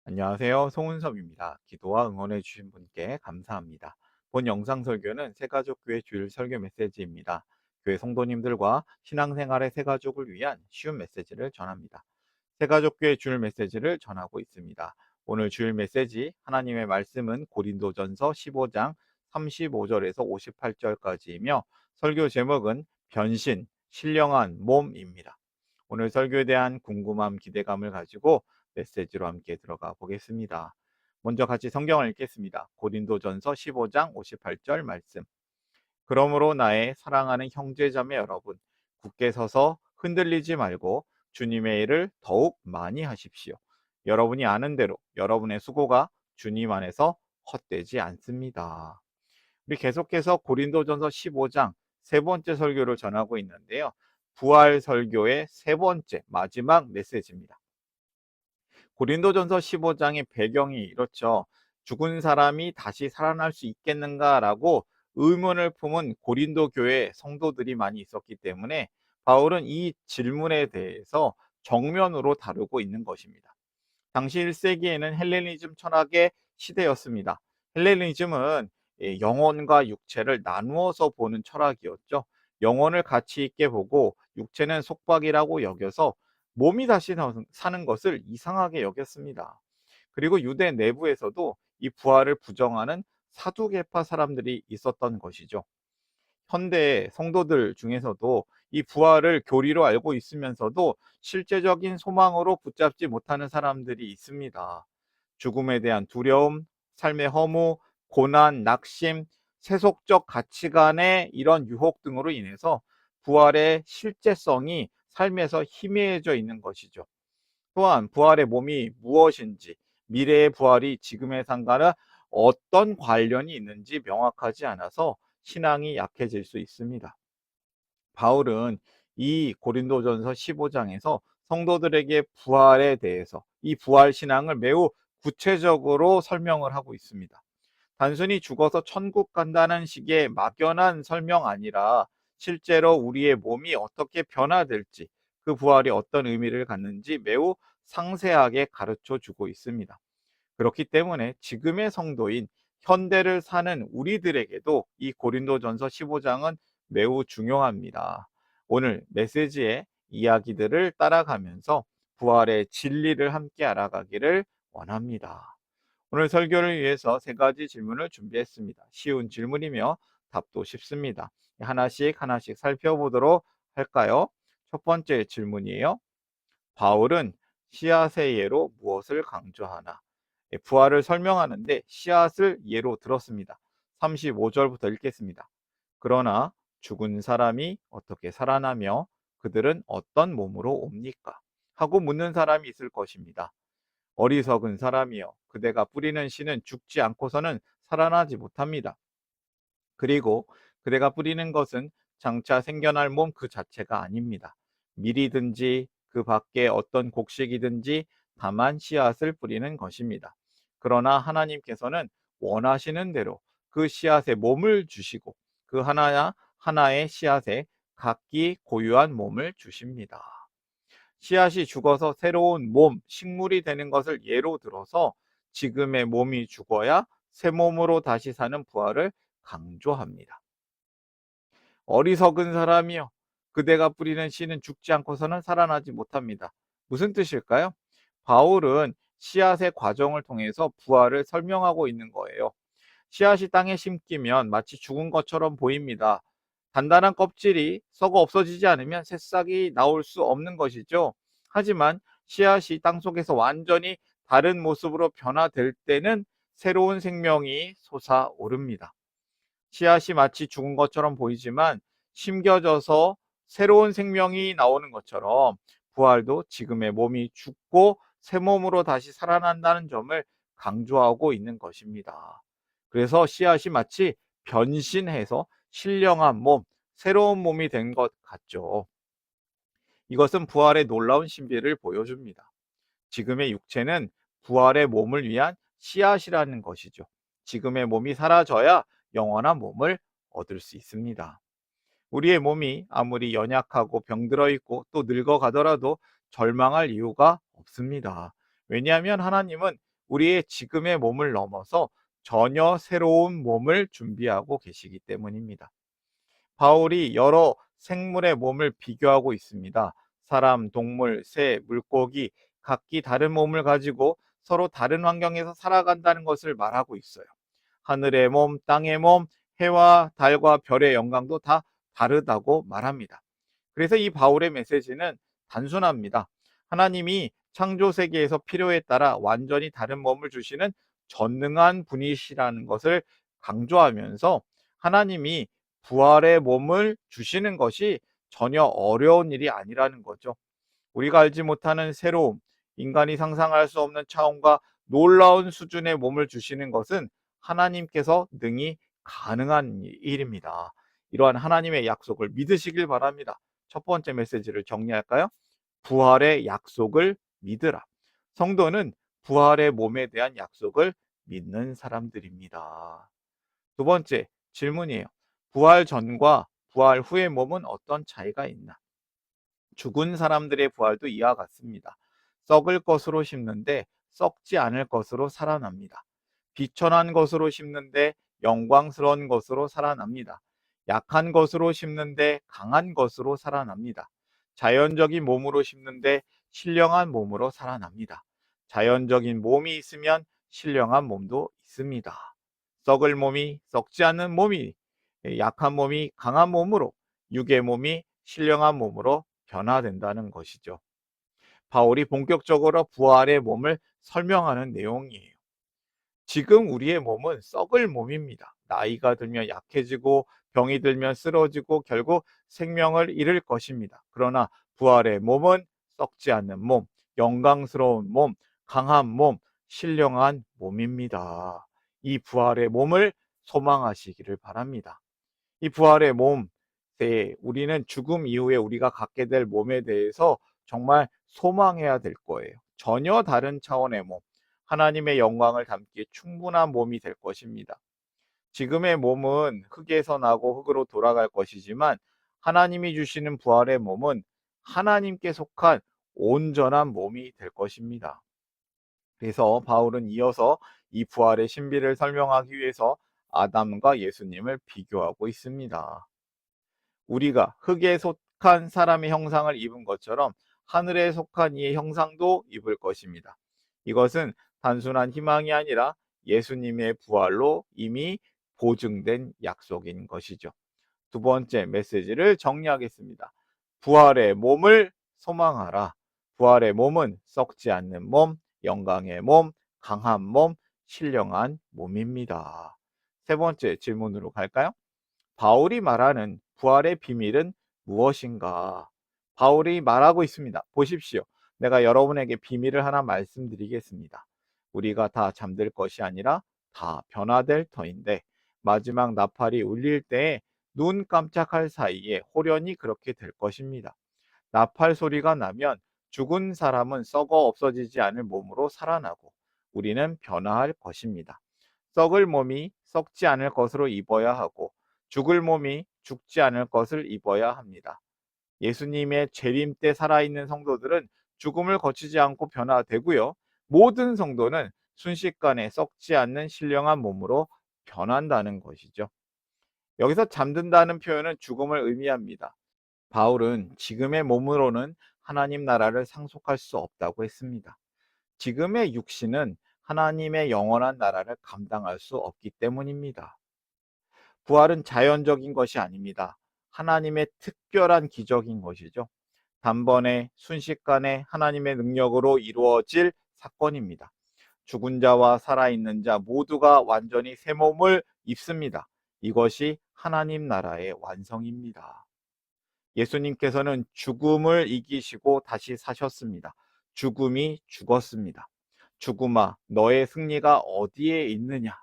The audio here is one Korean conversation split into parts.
안녕하세요. 송은섭입니다. 기도와 응원해 주신 분께 감사합니다. 본 영상 설교는 새가족교회 주일 설교 메시지입니다. 교회 성도님들과 신앙생활의 새가족을 위한 쉬운 메시지를 전합니다. 새가족교회 주일 메시지를 전하고 있습니다. 오늘 주일 메시지 하나님의 말씀은 고린도전서 15장 35절에서 58절까지이며 설교 제목은 변신, 신령한 몸입니다. 오늘 설교에 대한 궁금함, 기대감을 가지고 메시지로 함께 들어가 보겠습니다. 먼저 같이 성경을 읽겠습니다. 고린도전서 15장 58절 말씀. 그러므로 나의 사랑하는 형제자매 여러분, 굳게 서서 흔들리지 말고 주님의 일을 더욱 많이 하십시오. 여러분이 아는 대로 여러분의 수고가 주님 안에서 헛되지 않습니다. 우리 계속해서 고린도전서 15장 세 번째 설교를 전하고 있는데요. 부활 설교의 세 번째 마지막 메시지입니다. 고린도전서 15장의 배경이 이렇죠. 죽은 사람이 다시 살아날 수 있겠는가라고 의문을 품은 고린도 교회 성도들이 많이 있었기 때문에 바울은 이 질문에 대해서 정면으로 다루고 있는 것입니다. 당시 1세기에는 헬레니즘 철학의 시대였습니다. 헬레니즘은 영혼과 육체를 나누어서 보는 철학이었죠. 영혼을 가치 있게 보고 육체는 속박이라고 여겨서 몸이 다시 사는 것을 이상하게 여겼습니다. 그리고 유대 내부에서도 이 부활을 부정하는 사두개파 사람들이 있었던 것이죠. 현대 성도들 중에서도 이 부활을 교리로 알고 있으면서도 실제적인 소망으로 붙잡지 못하는 사람들이 있습니다. 죽음에 대한 두려움, 삶의 허무, 고난, 낙심, 세속적 가치관의 이런 유혹 등으로 인해서 부활의 실제성이 삶에서 희미해져 있는 것이죠. 또한 부활의 몸이 무엇인지, 미래의 부활이 지금의 상과는 어떤 관련이 있는지 명확하지 않아서 신앙이 약해질 수 있습니다. 바울은 이 고린도전서 15장에서 성도들에게 부활에 대해서 이 부활 신앙을 매우 구체적으로 설명을 하고 있습니다. 단순히 죽어서 천국 간다는 식의 막연한 설명 아니라 실제로 우리의 몸이 어떻게 변화될지, 그 부활이 어떤 의미를 갖는지 매우 상세하게 가르쳐 주고 있습니다. 그렇기 때문에 지금의 성도인 현대를 사는 우리들에게도 이 고린도전서 15장은 매우 중요합니다. 오늘 메시지의 이야기들을 따라가면서 부활의 진리를 함께 알아가기를 원합니다. 오늘 설교를 위해서 세 가지 질문을 준비했습니다. 쉬운 질문이며 답도 쉽습니다. 하나씩 하나씩 살펴보도록 할까요? 첫 번째 질문이에요. 바울은 씨앗의 예로 무엇을 강조하나? 부활을 설명하는데 씨앗을 예로 들었습니다. 35절부터 읽겠습니다. 그러나 죽은 사람이 어떻게 살아나며 그들은 어떤 몸으로 옵니까? 하고 묻는 사람이 있을 것입니다. 어리석은 사람이여, 그대가 뿌리는 씨는 죽지 않고서는 살아나지 못합니다. 그리고 그대가 뿌리는 것은 장차 생겨날 몸 그 자체가 아닙니다. 밀이든지 그 밖에 어떤 곡식이든지 다만 씨앗을 뿌리는 것입니다. 그러나 하나님께서는 원하시는 대로 그 씨앗에 몸을 주시고 그 하나의 씨앗에 각기 고유한 몸을 주십니다. 씨앗이 죽어서 새로운 몸, 식물이 되는 것을 예로 들어서 지금의 몸이 죽어야 새 몸으로 다시 사는 부활을 강조합니다. 어리석은 사람이여, 그대가 뿌리는 씨는 죽지 않고서는 살아나지 못합니다. 무슨 뜻일까요? 바울은 씨앗의 과정을 통해서 부활을 설명하고 있는 거예요. 씨앗이 땅에 심기면 마치 죽은 것처럼 보입니다. 단단한 껍질이 썩어 없어지지 않으면 새싹이 나올 수 없는 것이죠. 하지만 씨앗이 땅속에서 완전히 다른 모습으로 변화될 때는 새로운 생명이 솟아오릅니다. 씨앗이 마치 죽은 것처럼 보이지만 심겨져서 새로운 생명이 나오는 것처럼 부활도 지금의 몸이 죽고 새 몸으로 다시 살아난다는 점을 강조하고 있는 것입니다. 그래서 씨앗이 마치 변신해서 신령한 몸, 새로운 몸이 된 것 같죠. 이것은 부활의 놀라운 신비를 보여줍니다. 지금의 육체는 부활의 몸을 위한 씨앗이라는 것이죠. 지금의 몸이 사라져야 영원한 몸을 얻을 수 있습니다. 우리의 몸이 아무리 연약하고 병들어 있고 또 늙어가더라도 절망할 이유가 없습니다. 왜냐하면 하나님은 우리의 지금의 몸을 넘어서 전혀 새로운 몸을 준비하고 계시기 때문입니다. 바울이 여러 생물의 몸을 비교하고 있습니다. 사람, 동물, 새, 물고기, 각기 다른 몸을 가지고 서로 다른 환경에서 살아간다는 것을 말하고 있어요. 하늘의 몸, 땅의 몸, 해와 달과 별의 영광도 다 다르다고 말합니다. 그래서 이 바울의 메시지는 단순합니다. 하나님이 창조 세계에서 필요에 따라 완전히 다른 몸을 주시는 전능한 분이시라는 것을 강조하면서 하나님이 부활의 몸을 주시는 것이 전혀 어려운 일이 아니라는 거죠. 우리가 알지 못하는 새로움, 인간이 상상할 수 없는 차원과 놀라운 수준의 몸을 주시는 것은 하나님께서 능히 가능한 일입니다. 이러한 하나님의 약속을 믿으시길 바랍니다. 첫 번째 메시지를 정리할까요? 부활의 약속을 믿으라. 성도는 부활의 몸에 대한 약속을 믿는 사람들입니다. 두 번째 질문이에요. 부활 전과 부활 후의 몸은 어떤 차이가 있나? 죽은 사람들의 부활도 이와 같습니다. 썩을 것으로 심는데 썩지 않을 것으로 살아납니다. 비천한 것으로 심는데 영광스러운 것으로 살아납니다. 약한 것으로 심는데 강한 것으로 살아납니다. 자연적인 몸으로 심는데 신령한 몸으로 살아납니다. 자연적인 몸이 있으면 신령한 몸도 있습니다. 썩을 몸이 썩지 않는 몸이, 약한 몸이 강한 몸으로, 육의 몸이 신령한 몸으로 변화된다는 것이죠. 바울이 본격적으로 부활의 몸을 설명하는 내용이에요. 지금 우리의 몸은 썩을 몸입니다. 나이가 들면 약해지고 병이 들면 쓰러지고 결국 생명을 잃을 것입니다. 그러나 부활의 몸은 썩지 않는 몸, 영광스러운 몸, 강한 몸, 신령한 몸입니다. 이 부활의 몸을 소망하시기를 바랍니다. 이 부활의 몸, 우리는 죽음 이후에 우리가 갖게 될 몸에 대해서 정말 소망해야 될 거예요. 전혀 다른 차원의 몸, 하나님의 영광을 담기에 충분한 몸이 될 것입니다. 지금의 몸은 흙에서 나고 흙으로 돌아갈 것이지만 하나님이 주시는 부활의 몸은 하나님께 속한 온전한 몸이 될 것입니다. 그래서 바울은 이어서 이 부활의 신비를 설명하기 위해서 아담과 예수님을 비교하고 있습니다. 우리가 흙에 속한 사람의 형상을 입은 것처럼 하늘에 속한 이의 형상도 입을 것입니다. 이것은 단순한 희망이 아니라 예수님의 부활로 이미 보증된 약속인 것이죠. 두 번째 메시지를 정리하겠습니다. 부활의 몸을 소망하라. 부활의 몸은 썩지 않는 몸, 영광의 몸, 강한 몸, 신령한 몸입니다. 세 번째 질문으로 갈까요? 바울이 말하는 부활의 비밀은 무엇인가? 바울이 말하고 있습니다. 보십시오. 내가 여러분에게 비밀을 하나 말씀드리겠습니다. 우리가 다 잠들 것이 아니라 다 변화될 터인데 마지막 나팔이 울릴 때에 눈 깜짝할 사이에 호련히 그렇게 될 것입니다. 나팔 소리가 나면 죽은 사람은 썩어 없어지지 않을 몸으로 살아나고 우리는 변화할 것입니다. 썩을 몸이 썩지 않을 것으로 입어야 하고 죽을 몸이 죽지 않을 것을 입어야 합니다. 예수님의 재림 때 살아있는 성도들은 죽음을 거치지 않고 변화되고요. 모든 성도는 순식간에 썩지 않는 신령한 몸으로 변한다는 것이죠. 여기서 잠든다는 표현은 죽음을 의미합니다. 바울은 지금의 몸으로는 하나님 나라를 상속할 수 없다고 했습니다. 지금의 육신은 하나님의 영원한 나라를 감당할 수 없기 때문입니다. 부활은 자연적인 것이 아닙니다. 하나님의 특별한 기적인 것이죠. 단번에 순식간에 하나님의 능력으로 이루어질 사건입니다. 죽은 자와 살아있는 자 모두가 완전히 새 몸을 입습니다. 이것이 하나님 나라의 완성입니다. 예수님께서는 죽음을 이기시고 다시 사셨습니다. 죽음이 죽었습니다. 죽음아, 너의 승리가 어디에 있느냐?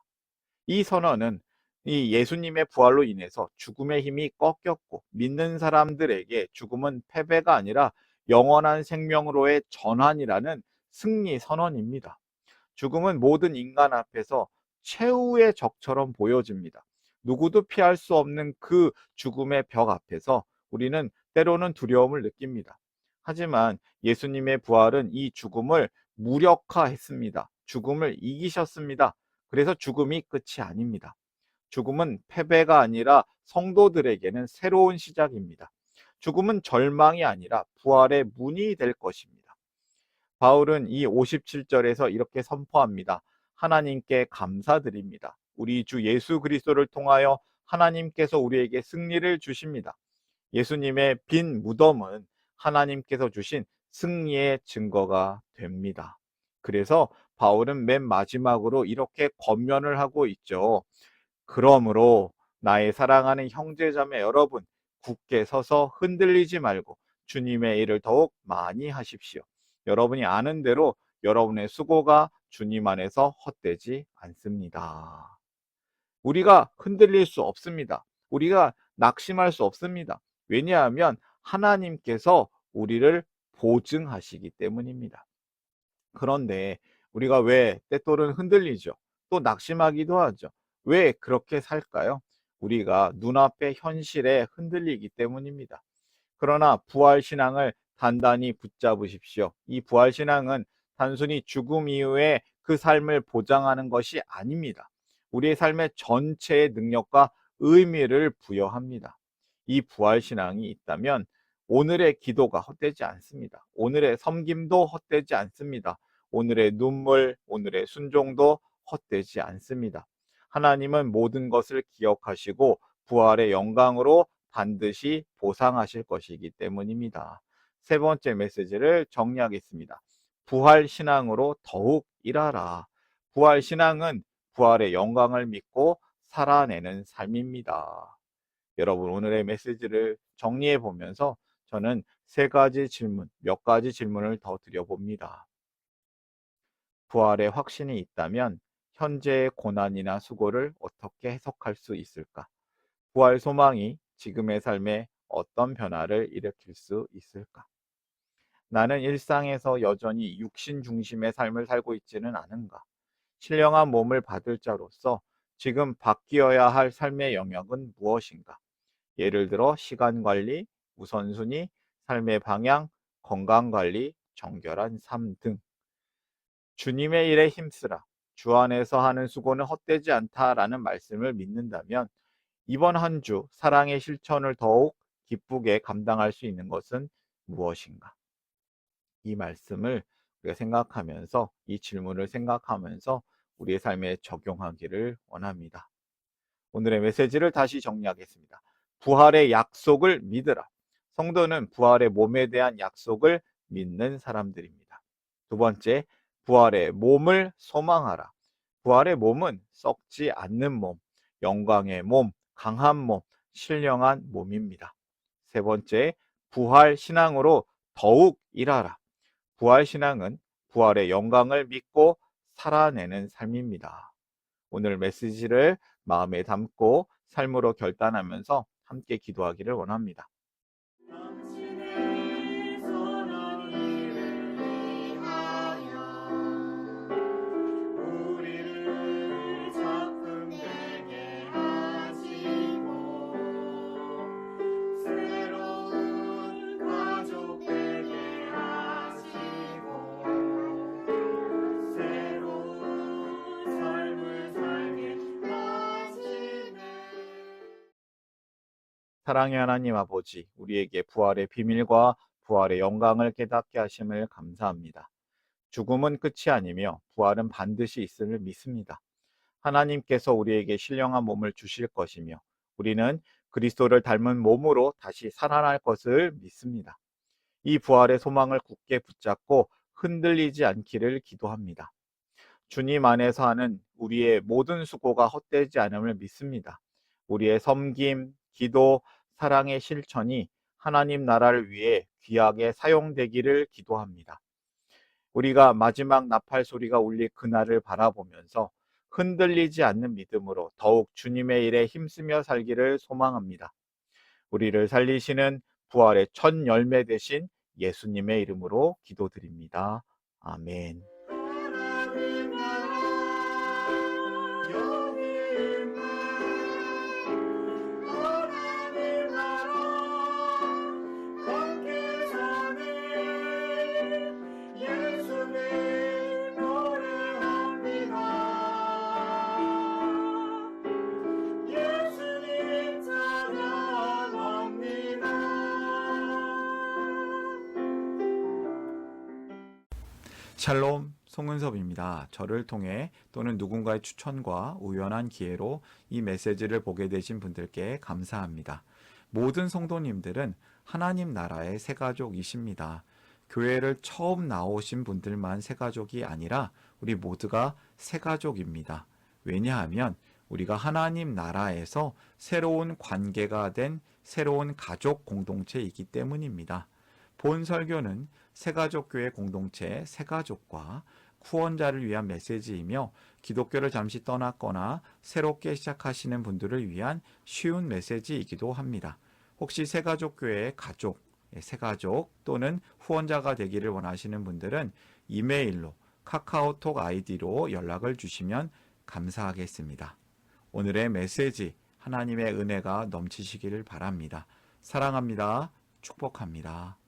이 선언은 이 예수님의 부활로 인해서 죽음의 힘이 꺾였고 믿는 사람들에게 죽음은 패배가 아니라 영원한 생명으로의 전환이라는 승리 선언입니다. 죽음은 모든 인간 앞에서 최후의 적처럼 보여집니다. 누구도 피할 수 없는 그 죽음의 벽 앞에서 우리는 때로는 두려움을 느낍니다. 하지만 예수님의 부활은 이 죽음을 무력화했습니다. 죽음을 이기셨습니다. 그래서 죽음이 끝이 아닙니다. 죽음은 패배가 아니라 성도들에게는 새로운 시작입니다. 죽음은 절망이 아니라 부활의 문이 될 것입니다. 바울은 이 57절에서 이렇게 선포합니다. 하나님께 감사드립니다. 우리 주 예수 그리스도를 통하여 하나님께서 우리에게 승리를 주십니다. 예수님의 빈 무덤은 하나님께서 주신 승리의 증거가 됩니다. 그래서 바울은 맨 마지막으로 이렇게 권면을 하고 있죠. 그러므로 나의 사랑하는 형제자매 여러분, 굳게 서서 흔들리지 말고 주님의 일을 더욱 많이 하십시오. 여러분이 아는 대로 여러분의 수고가 주님 안에서 헛되지 않습니다. 우리가 흔들릴 수 없습니다. 우리가 낙심할 수 없습니다. 왜냐하면 하나님께서 우리를 보증하시기 때문입니다. 그런데 우리가 왜 때때로는 흔들리죠? 또 낙심하기도 하죠. 왜 그렇게 살까요? 우리가 눈앞의 현실에 흔들리기 때문입니다. 그러나 부활신앙을 단단히 붙잡으십시오. 이 부활신앙은 단순히 죽음 이후에 그 삶을 보장하는 것이 아닙니다. 우리의 삶의 전체의 능력과 의미를 부여합니다. 이 부활신앙이 있다면 오늘의 기도가 헛되지 않습니다. 오늘의 섬김도 헛되지 않습니다. 오늘의 눈물, 오늘의 순종도 헛되지 않습니다. 하나님은 모든 것을 기억하시고 부활의 영광으로 반드시 보상하실 것이기 때문입니다. 세 번째 메시지를 정리하겠습니다. 부활 신앙으로 더욱 일하라. 부활 신앙은 부활의 영광을 믿고 살아내는 삶입니다. 여러분, 오늘의 메시지를 정리해 보면서 저는 몇 가지 질문을 더 드려봅니다. 부활의 확신이 있다면 현재의 고난이나 수고를 어떻게 해석할 수 있을까? 부활 소망이 지금의 삶에 어떤 변화를 일으킬 수 있을까? 나는 일상에서 여전히 육신 중심의 삶을 살고 있지는 않은가? 신령한 몸을 받을 자로서 지금 바뀌어야 할 삶의 영역은 무엇인가? 예를 들어 시간 관리, 우선순위, 삶의 방향, 건강 관리, 정결한 삶 등. 주님의 일에 힘쓰라. 주 안에서 하는 수고는 헛되지 않다라는 말씀을 믿는다면 이번 한 주 사랑의 실천을 더욱 기쁘게 감당할 수 있는 것은 무엇인가? 이 말씀을 우리가 생각하면서 이 질문을 생각하면서 우리의 삶에 적용하기를 원합니다. 오늘의 메시지를 다시 정리하겠습니다. 부활의 약속을 믿으라. 성도는 부활의 몸에 대한 약속을 믿는 사람들입니다. 두 번째, 부활의 몸을 소망하라. 부활의 몸은 썩지 않는 몸, 영광의 몸, 강한 몸, 신령한 몸입니다. 세 번째, 부활 신앙으로 더욱 일하라. 부활 신앙은 부활의 영광을 믿고 살아내는 삶입니다. 오늘 메시지를 마음에 담고 삶으로 결단하면서 함께 기도하기를 원합니다. 당신의 선한 일을 위하여 우리를 작품되게 하시고 새로운 가족 되게 하시고 새로운 삶을 살게 하시네. 사랑의 하나님 아버지, 우리에게 부활의 비밀과 부활의 영광을 깨닫게 하심을 감사합니다. 죽음은 끝이 아니며 부활은 반드시 있음을 믿습니다. 하나님께서 우리에게 신령한 몸을 주실 것이며 우리는 그리스도를 닮은 몸으로 다시 살아날 것을 믿습니다. 이 부활의 소망을 굳게 붙잡고 흔들리지 않기를 기도합니다. 주님 안에서 하는 우리의 모든 수고가 헛되지 않음을 믿습니다. 우리의 섬김, 기도, 사랑의 실천이 하나님 나라를 위해 귀하게 사용되기를 기도합니다. 우리가 마지막 나팔 소리가 울릴 그날을 바라보면서 흔들리지 않는 믿음으로 더욱 주님의 일에 힘쓰며 살기를 소망합니다. 우리를 살리시는 부활의 첫 열매 되신 예수님의 이름으로 기도드립니다. 아멘. 하나님 나라 여기 있네. 하나님 나라 함께 사네. 예수님 노래하네. 샬롬 송은섭입니다. 저를 통해 또는 누군가의 추천과 우연한 기회로 이 메시지를 보게 되신 분들께 감사합니다. 모든 성도님들은 하나님 나라의 새가족이십니다. 교회를 처음 나오신 분들만 새가족이 아니라 우리 모두가 새가족입니다. 왜냐하면 우리가 하나님 나라에서 새로운 관계가 된 새로운 가족 공동체이기 때문입니다. 본 설교는 새가족교회 공동체 새가족과 후원자를 위한 메시지이며 기독교를 잠시 떠났거나 새롭게 시작하시는 분들을 위한 쉬운 메시지이기도 합니다. 혹시 새가족교회의 가족, 새가족 또는 후원자가 되기를 원하시는 분들은 이메일로 카카오톡 아이디로 연락을 주시면 감사하겠습니다. 오늘의 메시지 하나님의 은혜가 넘치시기를 바랍니다. 사랑합니다. 축복합니다.